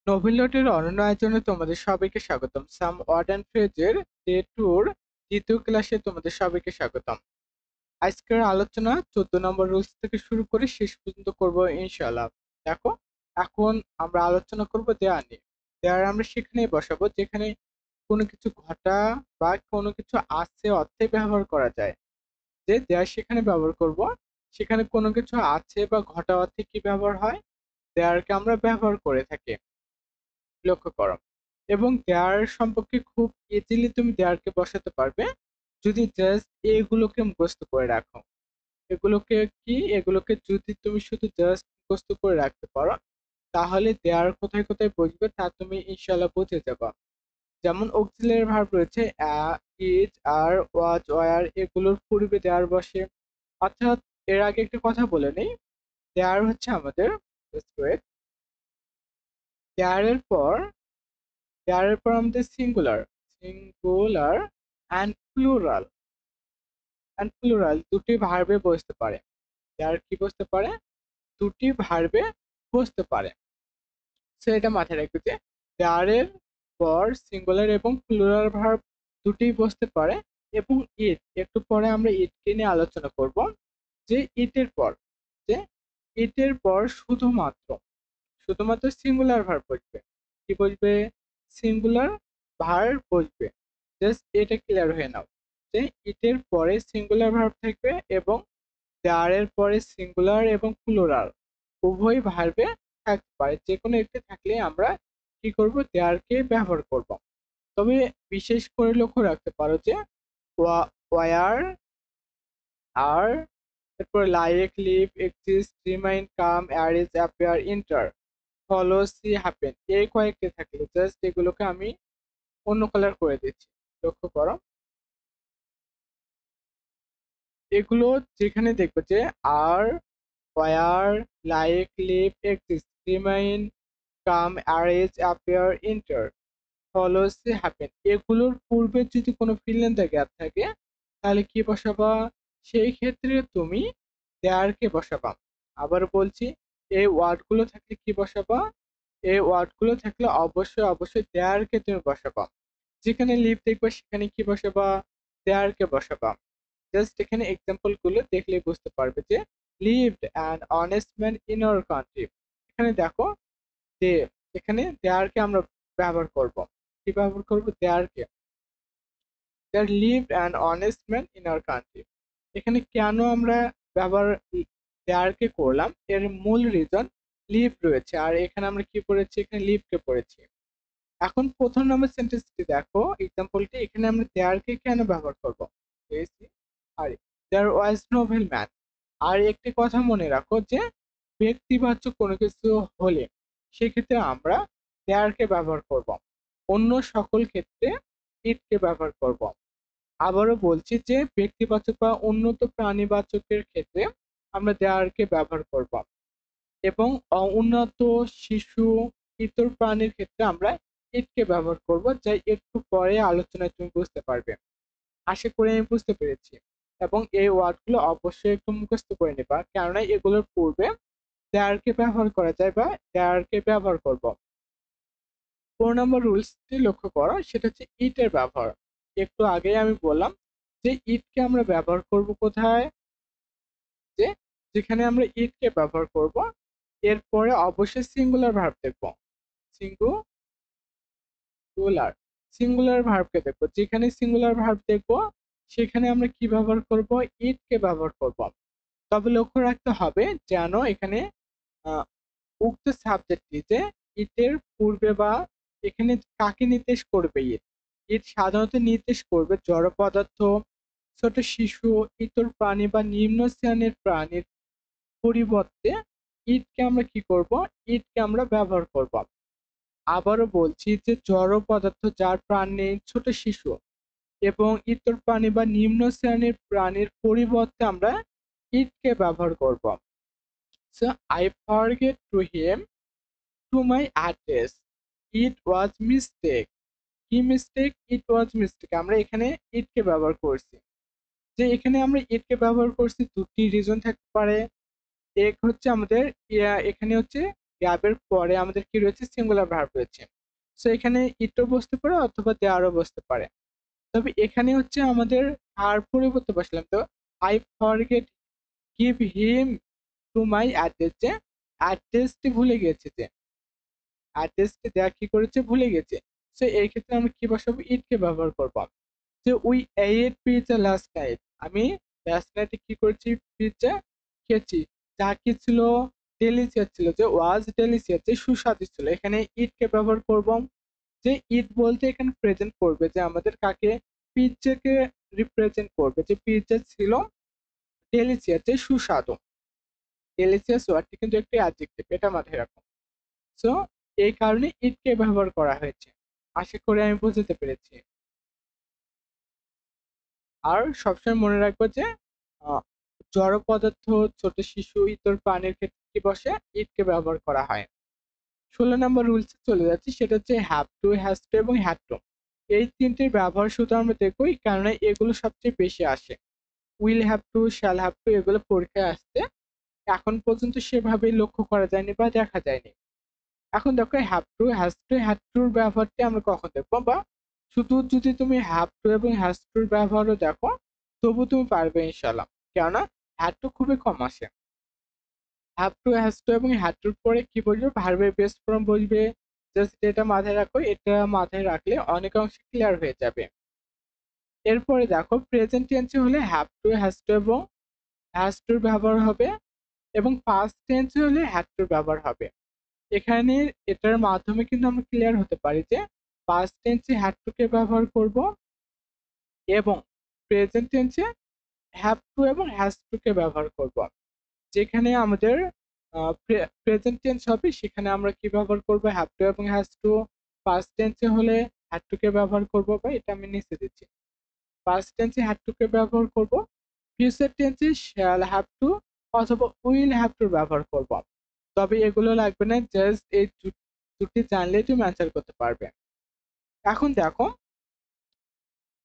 নভিলটের অনন্য আয়োজনে তোমাদের সবাইকে স্বাগতম। সাম ওয়ার্ড অ্যান্ড ফ্রেজের ডে টুর দ্বিতীয় ক্লাসে তোমাদের সবাইকে স্বাগতম। আজকের আলোচনা 14 নম্বর রুলস থেকে শুরু করে শেষ পর্যন্ত করব ইনশাআল্লাহ। দেখো, এখন আমরা আলোচনা করব দেয়ার নিয়ে। দেয়ার আমরা সেখানেই বসাবো যেখানে কোনো কিছু ঘটা বা কোনো কিছু আছে অর্থে ব্যবহার করা যায়। যে দেয়ার সেখানে ব্যবহার করব, সেখানে কোনো কিছু আছে বা ঘটা অর্থে কি ব্যবহার হয়, দেয়ারকে আমরা ব্যবহার করে থাকি। লক্ষ্য করো। এবং দেয়ার সম্পর্কে খুব ইজিলি তুমি দেয়ারকে বসাতে পারবে যদি জাস্ট এগুলোকে মুখস্থ করে রাখো। এগুলোকে যদি তুমি শুধু জাস্ট মুখস্থ করে রাখতে পারো, তাহলে দেয়ার কোথায় কোথায় বসবে তা তুমি ইনশাল্লাহ বুঝে যাবা। যেমন অক্সিলারি ভার্ব রয়েছে ইজ, আর, ওয়াজ, ওয়ার, এগুলোর পূর্বে দেয়ার বসে। অর্থাৎ এর আগে একটা কথা বলে নেই, দেয়ার হচ্ছে আমাদের দেয়ারের পর আমাদের সিঙ্গুলার অ্যান্ড প্লুরাল দুটি ভার্বে বসতে পারে। দেয়ার কি বসতে পারে? দুটি ভার্বে বসতে পারে। সো এটা মাথায় রাখবে যে দেয়ারের পর সিঙ্গুলার এবং প্লুরাল ভার্ব দুটি বসতে পারে। এবং ইট, একটু পরে আমরা ইটকে নিয়ে আলোচনা করব। যে ইটের পর যে ইটের পর শুধুমাত্র সিঙ্গুলার ভার্ব বসবে। কি বসবে? সিঙ্গুলার ভার্ব বসবে। জাস্ট এটা ক্লিয়ার হয়ে নাও যে ইটের পরে সিঙ্গুলার ভার্ব থাকবে এবং দেয়ারের পরে সিঙ্গুলার এবং প্লুরাল উভয় ভার্বে থাকতে পারে। যে কোনো একটি থাকলে আমরা কি করব? দেয়ারকে ব্যবহার করব। তবে বিশেষ করে লক্ষ্য রাখতে পারো যে ওয়ার, আর, তারপর like, live, exist, remain, come, arise, appear, enter, follow, seem, happen, এই কয়েকটি থাকলে জাস্ট এগুলোকে আমি অন্য কালার করে দিচ্ছি। লক্ষ্য করো, এগুলো যেখানে দেখবে যে are, were, like, live, exist, remain, come, arise, appear, enter, follow, seem, happen, এগুলোর পূর্বে যদি কোনো ফিল ইন দ্য গ্যাপ থাকে তাহলে কি বসাবা? সেই ক্ষেত্রে তুমি দেয়ারকে বসাবা। আবার বলছি, এই ওয়ার্ডগুলো থাকলে কি বসাবা? এই ওয়ার্ডগুলো থাকলে অবশ্যই দেয়ারকে তুমি বসাবা। যেখানে লিভ দেখবে সেখানে কি বসাবা? দেয়ারকে বসাবা। জাস্ট এখানে এক্সাম্পল গুলো দেখলেই বুঝতে পারবে যে lived an honest man in our country. এখানে দেখো যে এখানে দেয়ারকে আমরা ব্যবহার করব। কি ব্যবহার করব? দেয়ারকে। There lived an honest man in our country. এখানে কেন আমরা ব্যবহার দেয়ারকে করলাম, এর মূল রিজন লিভ রয়েছে। আর এখানে আমরা কি পড়েছি? এখানে লিভকে পড়েছি। এখন প্রথম নম্বর সেন্টেন্সটি দেখো, এক্সাম্পলটি, এখানে আমরা দেয়ারকে কেন ব্যবহার করব? আর দেয়ার ওয়াজ নো ম্যান। আর একটি কথা মনে রাখো যে ব্যক্তিবাচক কোনো কিছু হলে সেক্ষেত্রে আমরা দেয়ারকে ব্যবহার করব। অন্য সকল ক্ষেত্রে ইটকে ব্যবহার করব। আবারও বলছি যে ব্যক্তিবাচক বা উন্নত প্রাণীবাচকের ক্ষেত্রে আমরা দেয়ারকে ব্যবহার করব এবং উন্নত শিশু ইতর প্রাণীর ক্ষেত্রে আমরা ইটকে ব্যবহার করব, যা একটু পরে আলোচনায় তুমি বুঝতে পারবে। আশা করি আমি বুঝতে পেরেছি। এবং এই ওয়ার্ডগুলো অবশ্যই একটু মুখস্থ করে নেবা, কেননা এগুলোর পূর্বে দেয়ারকে ব্যবহার করা যায় বা দেয়ারকে ব্যবহার করব। 4 নম্বর রুলসটি লক্ষ্য করো, সেটা হচ্ছে ইটের ব্যবহার। একটু আগেই আমি বললাম যে ইটকে আমরা ব্যবহার করব কোথায়? যে যেখানে আমরা ইটকে ব্যবহার করব এরপরে অবশ্যই সিঙ্গুলার ভার্ব দেখব। সিঙ্গুলার সিঙ্গুলার ভার্বকে দেখবো। যেখানে সিঙ্গুলার ভার্ব দেখবো সেখানে আমরা কি ব্যবহার করব? ইটকে ব্যবহার করব। তবে লক্ষ্য রাখতে হবে যেন এখানে আহ, উক্ত সাবজেক্টটি যে ইটের পূর্বে বা এখানে কাকে নির্দেশ করবে ইট? ইট সাধারণত নির্দেশ করবে জড় পদার্থ, ছোট শিশু, ইতর প্রাণী বা নিম্ন শ্রেণীর প্রাণীর পরিবর্তে ইটকে আমরা কি করব? ইটকে আমরা ব্যবহার করব। আবারও বলছি যে জড় পদার্থ যার প্রাণ নেই, ছোট শিশু এবং ইতর প্রাণী বা নিম্ন শ্রেণীর প্রাণীর পরিবর্তে আমরা ইটকে ব্যবহার করব। So I forget to him to my address, it was mistake. কি মিস্টেক? ইট ওয়াজ মিস্টেক। আমরা এখানে ইটকে ব্যবহার করছি। যে এখানে আমরা ইটকে ব্যবহার করছি দুটি রিজন থাকতে পারে। এক হচ্ছে আমাদের এখানে হচ্ছে গ্যাবের পরে আমাদের কি রয়েছে, সিঙ্গুলার ভার্ব রয়েছে। সো এখানে ইটও বসতে পারে অথবা দেয়ারও বসতে পারে। তবে এখানে হচ্ছে আমাদের আর পরিবর্তে বসলাম, তো I forget give him to my address, যে অ্যাড্রেসটি ভুলে গেছে, যে অ্যাড্রেসটি দেওয়া কি করেছে, ভুলে গেছে। সো এই ক্ষেত্রে আমরা কি বসাবো, ইটকে ব্যবহার করব। যে we at pizza last night, আমি লাস্ট নাইটে কি করেছি, পিৎজা খেয়েছি। যা কি ছিল, ডেলিসিয়াস ছিল, যে ওয়াজ ডেলিসিয়াস, যে সুস্বাদু ছিল। এখানে ইটকে ব্যবহার করব, যে ইট বলতে এখানে প্রেজেন্ট করবে, যে আমাদের কাকে, পিৎজাকে রিপ্রেজেন্ট করবে, যে পিৎজা ছিল ডেলিসিয়াস, যে সুস্বাদু। ডেলিসিয়াস ওয়ার্ডটি কিন্তু একটি অ্যাডজেক্টিভ, এটা মাথায় রাখো। সো এই কারণে ইটকে ব্যবহার করা হয়েছে। আশা করি আমি বুঝতে পেরেছি। আর সবসময় মনে রাখবো যে আহ, জড় পদার্থ, ছোট শিশু, ইতর প্রাণীর ক্ষেত্রে কি বসে, ইটকে ব্যবহার করা হয়। 16 নম্বর রুলসে চলে যাচ্ছি, সেটা হচ্ছে হ্যাভ টু, হ্যাজ টু এবং হ্যাড টু। এই তিনটির ব্যবহার শুধু আমরা দেখবো, এই কারণে এগুলো সবচেয়ে বেশি আসে। Will have to, shall have to, এগুলো পরীক্ষায় আসতে এখন পর্যন্ত সেভাবে লক্ষ্য করা যায়নি বা দেখা যায়নি। এখন দেখো have to, has to, had টুর ব্যবহারটি আমরা কখন দেখবো, বা শুধু যদি তুমি হ্যাভ টু এবং হ্যাজ টুর ব্যবহারও দেখো তবু তুমি পারবে ইনশাল্লাহ, কেননা হ্যাড টু খুবই কম আসে। হ্যাভ টু, হ্যাজ টু এবং হ্যাড টুর পরে কি বলবে, ভার্বের বেস ফর্ম বলবে। জাস্ট এটা মাথায় রাখো, এটা মাথায় রাখলে অনেক অংশে ক্লিয়ার হয়ে যাবে। এরপরে দেখো প্রেজেন্ট টেন্সে হলে হ্যাভ টু, হ্যাজ টু এবং হ্যাজ টুর ব্যবহার হবে, এবং পাস্ট টেন্সে হলে হ্যাড টুর ব্যবহার হবে। এখানে এটার মাধ্যমে কিন্তু আমরা ক্লিয়ার হতে পারি যে পাস্ট টেন্সে হ্যাড টু কে ব্যবহার করব, এবং প্রেজেন্ট টেন্সে হ্যাভ টু এবং হ্যাজ টু কে ব্যবহার করব। যেখানে আমাদের প্রেজেন্ট টেন্স হবে সেখানে আমরা কি ব্যবহার করব, হ্যাভ টু এবং হ্যাজ টু। পাস্ট টেন্সে হলে হ্যাড টু কে ব্যবহার করব, বা এটা আমি নিচে দিচ্ছি, পাস্ট টেন্সে হ্যাড টু কে ব্যবহার করব। ফিউচার টেন্সে শ্যাল হ্যাভ টু অথবা উইল হ্যাভ টু ব্যবহার করব। তবে এগুলো লাগবে না, জাস্ট এই দুটি জানলেই তুমি অ্যান্সার করতে পারবে। এখন দেখো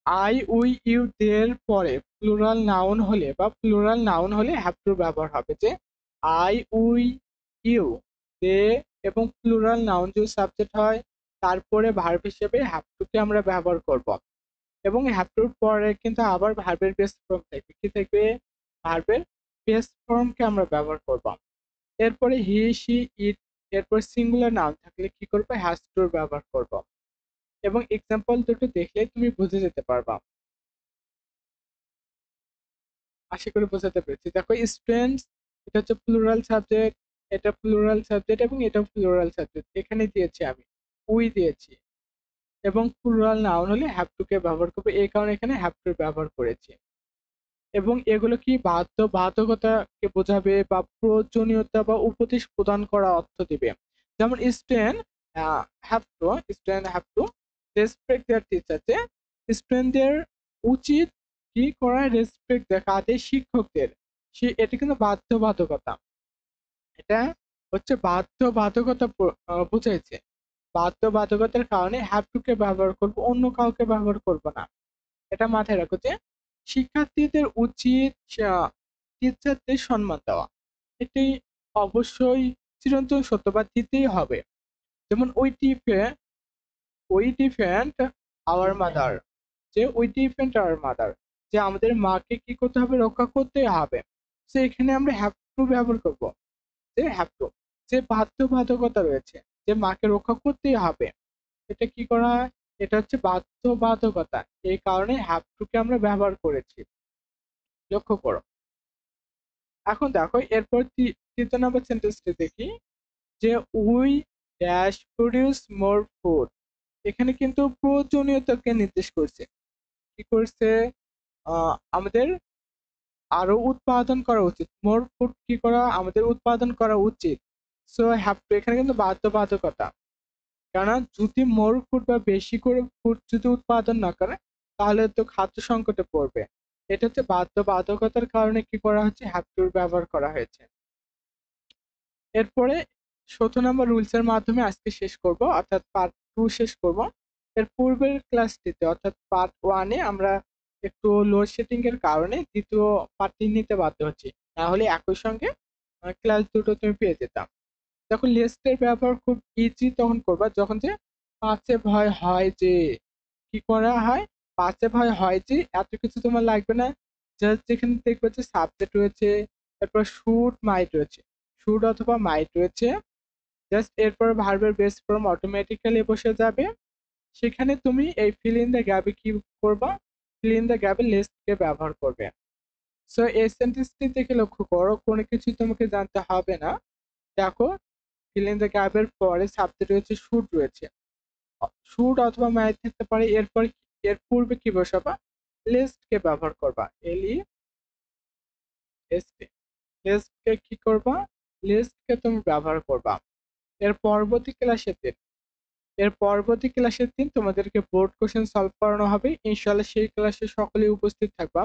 আই, উই, ইউ, দের পরে প্লুরাল নাউন হলে বা প্লুরাল নাউন হলে হ্যাভ টু ব্যবহার হবে। যে আই, উই, ইউ, দে এবং প্লুরাল নাউন যদি সাবজেক্ট হয় তারপরে ভার্ব হিসেবে হ্যাভ টু কে আমরা ব্যবহার করব, এবং হ্যাভ টুর পরে কিন্তু আবার ভার্বের বেস ফর্ম থাকবে, কি থাকবে, ভার্বের বেস ফর্মকে আমরা ব্যবহার করব। এরপরে হি, সি, ইট, এরপর সিঙ্গুলার নাউন থাকলে কি করবো, হ্যাজ টুর ব্যবহার করব। এবং এক্সাম্পল দুটো দেখলে তুমি বুঝে যেতে পারবা। আশা করি বোঝাতে পেরেছি। দেখো স্টুডেন্টস, এটা হচ্ছে প্লুরাল সাবজেক্ট, এটা প্লুরাল সাবজেক্ট এবং এটা প্লুরাল সাবজেক্ট। এখানে দিয়েছি আমি উই দিয়েছি, এবং প্লুরাল নাউন হলে হ্যাভ টু কে ব্যবহার করবে, এই কারণে এখানে হ্যাভ টু ব্যবহার করেছি। এবং এগুলো কি বাধ্যবাধকতাকে বোঝাবে বা প্রয়োজনীয়তা বা উপদেশ প্রদান করা অর্থ দিবে। যেমন student student have to respect their teacher, যে স্টুডেন্টদের উচিত কি করা, রেসপেক্ট দেয় কাদের, শিক্ষকদের। এটা কিন্তু বাধ্যবাধকতা, এটা হচ্ছে বাধ্যবাধকতা বুঝাইছে। বাধ্যবাধকতার কারণে হ্যাভ টু কে ব্যবহার করব, অন্য কাউকে ব্যবহার করব না। এটা মাথায় রাখো যে শিক্ষার্থীদের উচিত টিচারদের সম্মান দেওয়া, এটি অবশ্যই চিরন্তন সত্য বা দিতেই হবে। যেমন ওই ডিফেন্ড আওয়ার মাদার, যে ওই ডিফেন্ড আওয়ার মাদার, যে আমাদের মাকে কি করতে হবে, রক্ষা করতে হবে। তো এখানে আমরা হ্যাভ টু ব্যবহার করব, যে হ্যাভ টু, যে বাধ্যবাধকতা রয়েছে, যে মাকে রক্ষা করতেই হবে, এটা কি করা, এটা হচ্ছে বাধ্যবাধকতা, এই কারণে হ্যাভ টু কে আমরা ব্যবহার করেছি, লক্ষ্য করো। এখন দেখো এরপর তৃতীয় নম্বর সেন্টেন্সটি দেখি, যে we dash produce more food. এখানে কিন্তু প্রয়োজনীয়তাকে নির্দেশ করছে, কি করছে, আমাদের আরো উৎপাদন করা উচিত, মোর ফুড কি করা, আমাদের উৎপাদন করা উচিত। সো হ্যাভ টু এখানে কিন্তু বাধ্যবাধকতা, কেননা যদি মোর ফুড বা বেশি করে ফুড যদি উৎপাদন না করে তাহলে তো খাদ্য সংকটে পড়বে। এটা হচ্ছে বাধ্যবাধকতার কারণে কি করা হচ্ছে, হ্যাভ টুর ব্যবহার করা হয়েছে। এরপরে 17 নম্বর রুলস এর মাধ্যমে আজকে শেষ করব, অর্থাৎ পার্ট 2 শেষ করব। এর পূর্বের ক্লাসটিতে অর্থাৎ পার্ট 1-এ আমরা একটু লোডশেডিং এর কারণে দ্বিতীয় পার্টটি নিতে বাধ্য হচ্ছি, না হলে একই সঙ্গে ক্লাস দুটো তুমি পেয়ে যেতাম। দেখো লিস্টের ব্যবহার খুব ইজি তখন করবা যখন যে পাঁচে ভয় হয় যে, কি করা হয়, পাঁচে ভয় হয় যে এত কিছু তোমার লাগবে না। জাস্ট যেখানে দেখবে যে সাবজেক্ট রয়েছে, তারপর শুড মাইট রয়েছে, শুড অথবা মাইট রয়েছে, জাস্ট এরপর ভার্বের বেস ফর্ম অটোমেটিক্যালি বসে যাবে। সেখানে তুমি এই ফিল ইন দ্য গ্যাপে কি করবা, ফিল ইন দ্য গ্যাপে লিস্টকে ব্যবহার করবে। সো এই সেন্টেন্সটি দেখে লক্ষ্য করো, কোনো কিছু তোমাকে জানতে হবে না। দেখো ফিল ইন দ্য গ্যাপের পরে সাবজেক্ট রয়েছে, শুড রয়েছে, শুড অথবা মাইট থাকতে পারে। এরপর এর পূর্বে কি বসাবা, লিস্টকে ব্যবহার করবা, এল লিস্টকে কি করবা, লিস্টকে তুমি ব্যবহার করবা। এর পরবর্তী ক্লাসের দিন এর পরবর্তী ক্লাসের দিন তোমাদেরকে বোর্ড কোশ্চেন সলভ করানো হবে, ইনশাল্লাহ সেই ক্লাসে সকলেই উপস্থিত থাকবা,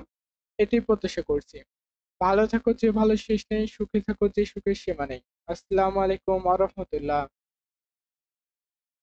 এটি প্রত্যাশা করছি। ভালো থাকো, যে ভালো শেষ নেই, সুখে থাকো যে সুখের সীমা নেই। আসসালামু আলাইকুম ওয়া রাহমাতুল্লাহ।